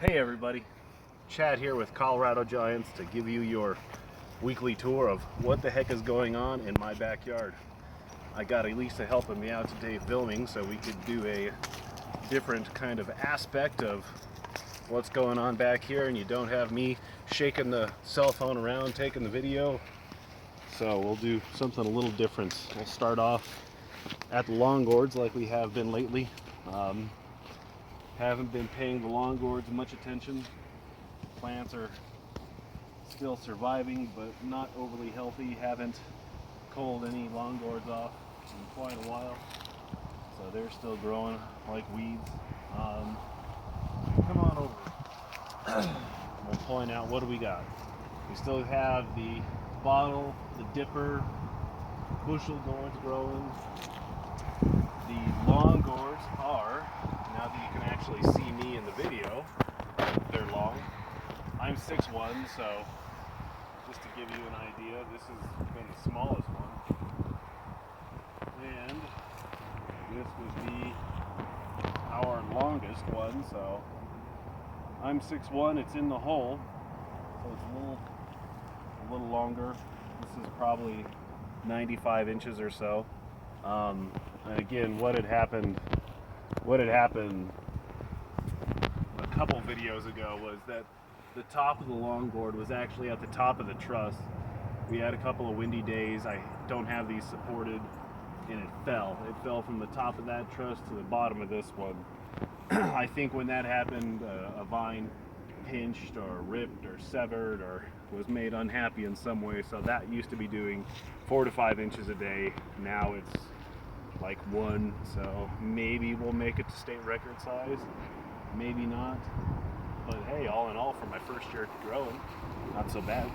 Hey everybody, Chad here with Colorado Giants to give you your weekly tour of what the heck is going on in my backyard. I got Elisa helping me out today filming so we could do a different kind of aspect of what's going on back here, and you don't have me shaking the cell phone around taking the video. So we'll do something a little different. We'll start off at the lawn gourds like we have been lately. Haven't been paying the lawn gourds much attention. Plants are still surviving, but not overly healthy. Haven't culled any lawn gourds off in quite a while, so they're still growing like weeds. Come on over. We'll point out what do we got. We still have the bottle, the dipper, bushel gourds growing. The lawn gourds are, now that you can actually see me in the video, they're long. I'm 6'1", so just to give you an idea, this has been the smallest one. And this would be our longest one, so I'm 6'1", it's in the hole, so it's a little longer. This is probably 95 inches or so. And again, what had happened a couple videos ago was that the top of the lawn gourd was actually at the top of the truss. We had a couple of windy days. I don't have these supported, and it fell. It fell from the top of that truss to the bottom of this one. I think when that happened, a vine pinched or ripped or severed or was made unhappy in some way. So that used to be doing 4 to 5 inches a day. Now it's like 1, so maybe we'll make it to state record size, maybe not, but hey, all in all, for my first year growing, not so bad.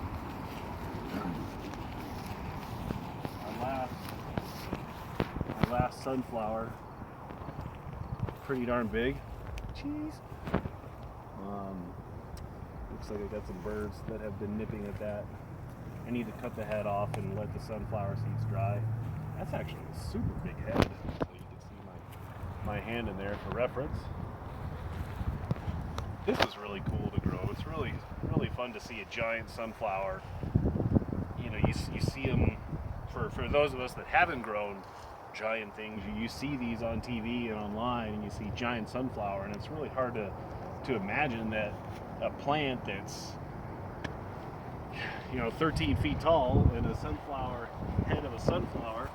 My last sunflower, pretty darn big. Cheese. Looks like I got some birds that have been nipping at that. I need to cut the head off and let the sunflower seeds dry. That's actually a super big head, so you can see my hand in there for reference. This is really cool to grow. It's really fun to see a giant sunflower. You know, you see them, for those of us that haven't grown giant things, you see these on TV and online, and you see giant sunflower, and it's really hard to imagine that a plant that's 13 feet tall and a sunflower head of a sunflower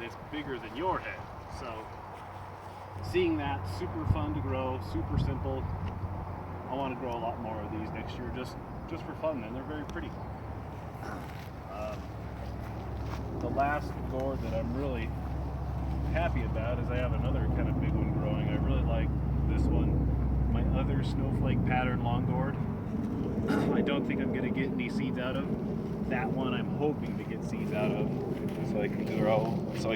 that's bigger than your head. So seeing that, super fun to grow, super simple. I want to grow a lot more of these next year, just for fun, and they're very pretty. The last gourd that I'm really happy about is I have another kind of big one growing. I really like this one, my other snowflake pattern lawn gourd. I don't think I'm going to get any seeds out of that one. I'm hoping to get seeds out of so I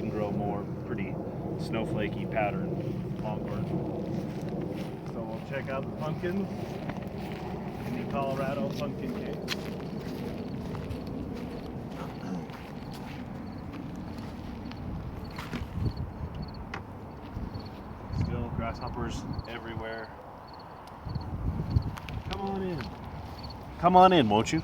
can grow more pretty snowflakey pattern lawn gourd. So we'll check out the pumpkins in the Colorado pumpkin cake. Still grasshoppers everywhere. Come on in. Come on in, won't you?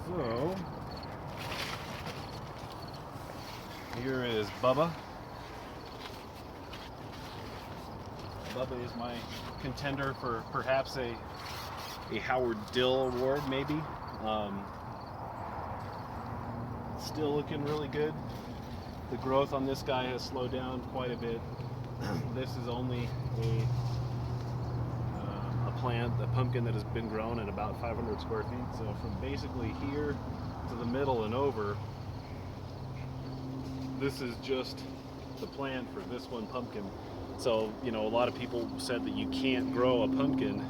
So, here is Bubba. Bubba is my contender for perhaps a Howard Dill award, maybe. Still looking really good. The growth on this guy has slowed down quite a bit. This is only a plant, a pumpkin that has been grown at about 500 square feet. So from basically here to the middle and over, this is just the plant for this one pumpkin. So, a lot of people said that you can't grow a pumpkin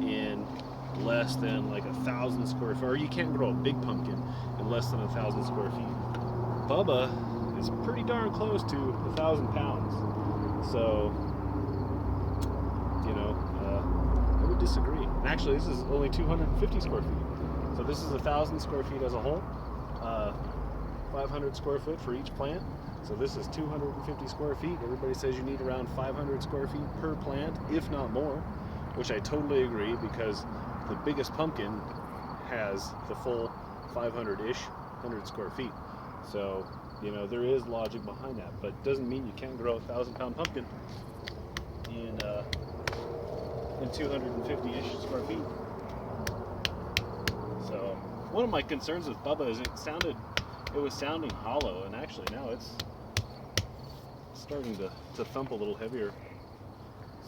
in less than like 1,000 square feet, or you can't grow a big pumpkin in less than 1,000 square feet. Bubba is pretty darn close to 1,000 pounds. So, I would disagree. And actually, this is only 250 square feet. So this is 1,000 square feet as a whole. 500 square foot for each plant. So this is 250 square feet. Everybody says you need around 500 square feet per plant, if not more, which I totally agree, because the biggest pumpkin has the full 500-ish, 100 square feet. So, you know, there is logic behind that, but it doesn't mean you can't grow a 1,000-pound pumpkin in 250-ish square feet. So, one of my concerns with Bubba is it was sounding hollow, and actually now it's starting to thump a little heavier.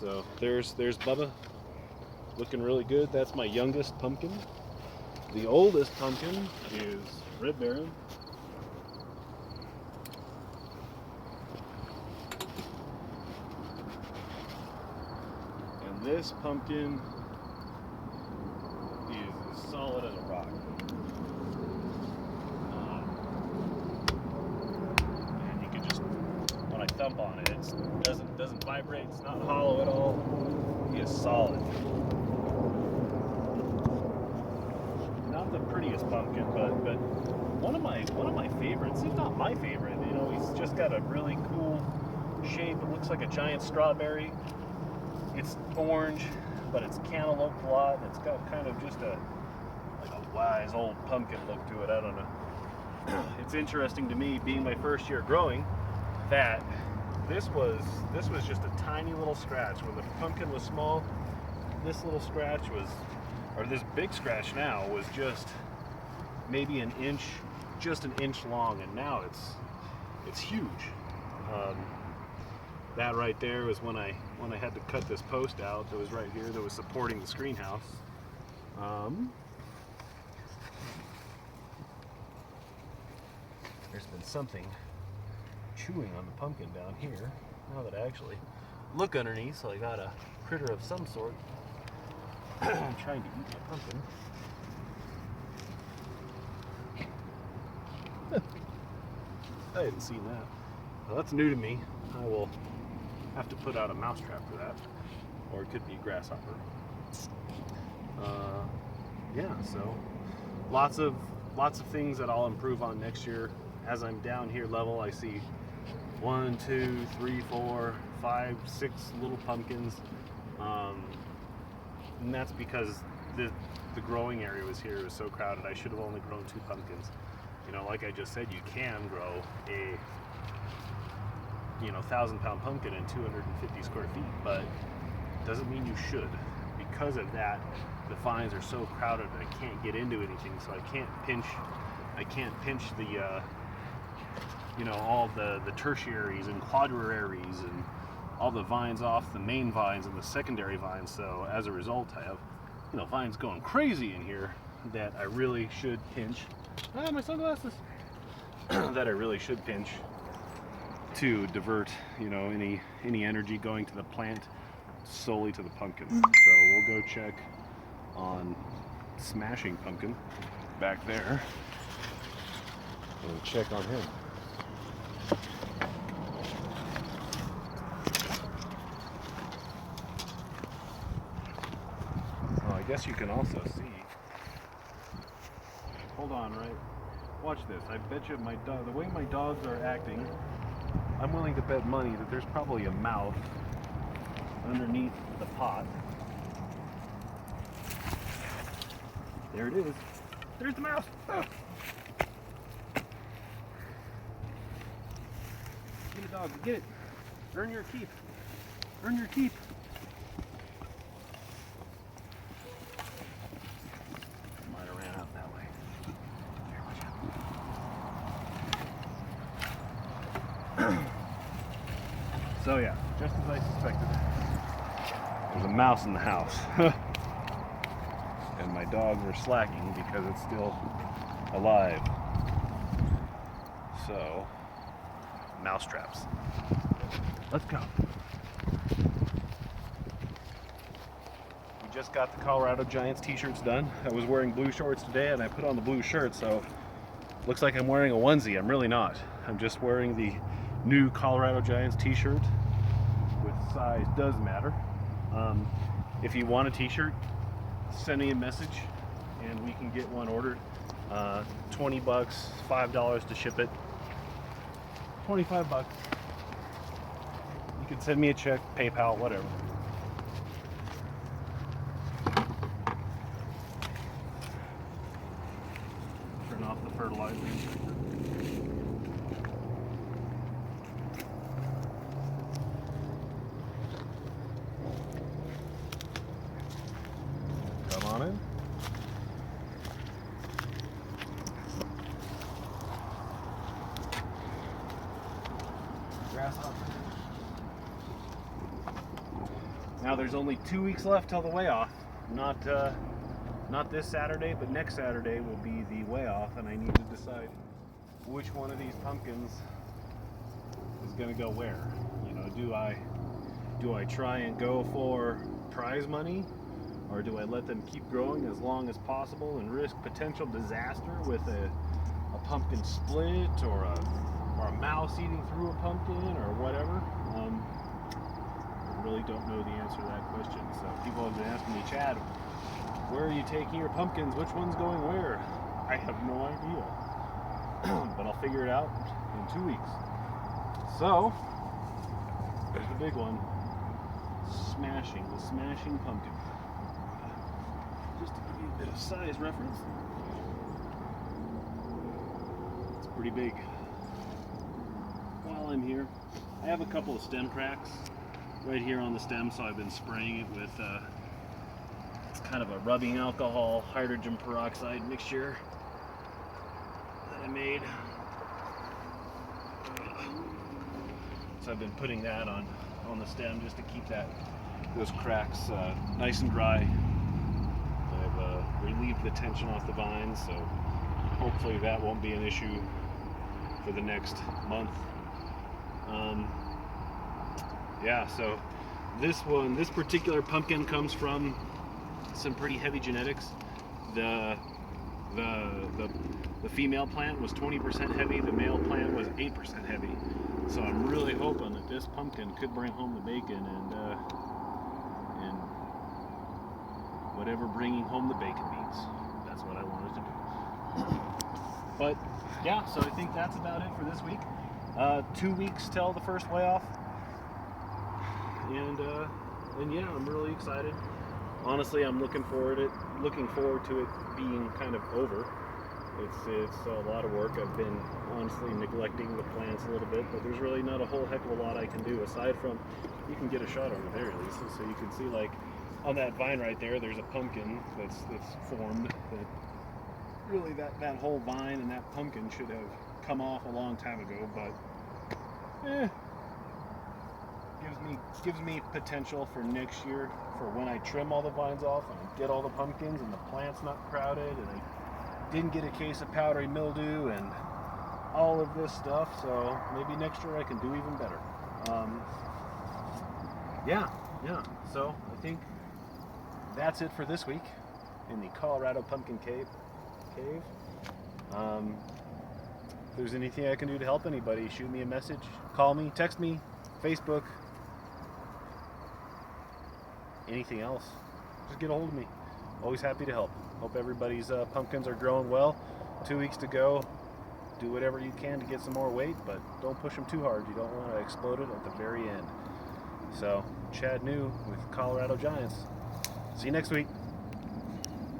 So there's Bubba, looking really good. That's my youngest pumpkin. The oldest pumpkin is Red Baron. And this pumpkin is as solid as a rock. And you can just, when I thump on it, it doesn't vibrate. It's not hollow at all. It is solid. Not the prettiest pumpkin, but one of my favorites, if not my favorite. You know, he's just got a really cool shape. It looks like a giant strawberry. It's orange, but it's cantalouped a lot. It's got kind of just a wise old pumpkin look to it. I don't know. It's interesting to me, being my first year growing, that this was just a tiny little scratch. When the pumpkin was small, this little scratch was, or this big scratch now, was just maybe an inch long, and now it's huge. That right there was when I had to cut this post out that was right here that was supporting the screen house. There's been something chewing on the pumpkin down here. Now that I actually look underneath, so I got a critter of some sort trying to eat my pumpkin. I hadn't seen that. Well, that's new to me. I will have to put out a mousetrap for that, or it could be grasshopper. Yeah, so lots of things that I'll improve on next year. As I'm down here level, I see 1, 2, 3, 4, 5, 6 little pumpkins, and that's because the growing area was so crowded. I should have only grown 2 pumpkins. You know, like I just said, you can grow a 1,000-pound pumpkin in 250 square feet, but doesn't mean you should. Because of that, the vines are so crowded that I can't get into anything, so I can't pinch the all the tertiaries and quadraries and all the vines off the main vines and the secondary vines. So as a result, I have vines going crazy in here that I really should pinch. My sunglasses. That I really should pinch to divert any energy going to the plant solely to the pumpkin. So we'll go check on Smashing Pumpkin back there. We'll check on him. Oh, I guess you can also see. Hold on, right? Watch this. I bet you the way my dogs are acting, I'm willing to bet money that there's probably a mouth underneath the pot. There it is. There's the mouse. Ah. Get it, dog. Get it. Earn your keep. Earn your keep. Might have ran out that way. Here, watch out. So yeah, just as I suspected, there's a mouse in the house. And my dogs are slacking because it's still alive. So, mouse traps. Let's go. We just got the Colorado Giants t-shirts done. I was wearing blue shorts today and I put on the blue shirt, so looks like I'm wearing a onesie. I'm really not. I'm just wearing the new Colorado Giants t-shirt, with size does matter. If you want a t-shirt, send me a message and we can get one ordered. $20, $5 to ship it. 25 bucks. You can send me a check, PayPal, whatever. Turn off the fertilizer. Come on in. Now there's only 2 weeks left till the weigh off. Not this Saturday, but next Saturday will be the weigh off, and I need to decide which one of these pumpkins is going to go where. You know, do I try and go for prize money, or do I let them keep growing as long as possible and risk potential disaster with a pumpkin split or a mouse eating through a pumpkin or whatever? I really don't know the answer to that question. So people have been asking me, Chad, where are you taking your pumpkins? Which one's going where? I have no idea. But I'll figure it out in 2 weeks. So, there's the big one. The smashing pumpkin. Just to give you a bit of size reference. It's pretty big. While I'm here, I have a couple of stem cracks right here on the stem, so I've been spraying it with it's kind of a rubbing alcohol hydrogen peroxide mixture that I made. So I've been putting that on the stem just to keep those cracks nice and dry. I've relieved the tension off the vines, so hopefully that won't be an issue for the next month. Yeah, so this particular pumpkin comes from some pretty heavy genetics. The female plant was 20% heavy, the male plant was 8% heavy. So I'm really hoping that this pumpkin could bring home the bacon and whatever bringing home the bacon means. That's what I wanted to do. But yeah, so I think that's about it for this week. 2 weeks till the first weigh off. And yeah, I'm really excited. Honestly, I'm looking forward to it being kind of over. It's a lot of work. I've been honestly neglecting the plants a little bit, but there's really not a whole heck of a lot I can do aside from you can get a shot over there, Lisa, so you can see like on that vine right there. There's a pumpkin that's formed. That really that whole vine and that pumpkin should have come off a long time ago, but gives me potential for next year for when I trim all the vines off and I get all the pumpkins and the plant's not crowded and I didn't get a case of powdery mildew and all of this stuff. So maybe next year I can do even better. Yeah. So I think that's it for this week in the Colorado Pumpkin Cave. If there's anything I can do to help anybody, shoot me a message, call me, text me, Facebook, anything else, just get a hold of me. Always happy to help. Hope everybody's pumpkins are growing well. 2 weeks to go. Do whatever you can to get some more weight, but don't push them too hard. You don't want to explode it at the very end. So, Chad New with Colorado Giants. See you next week.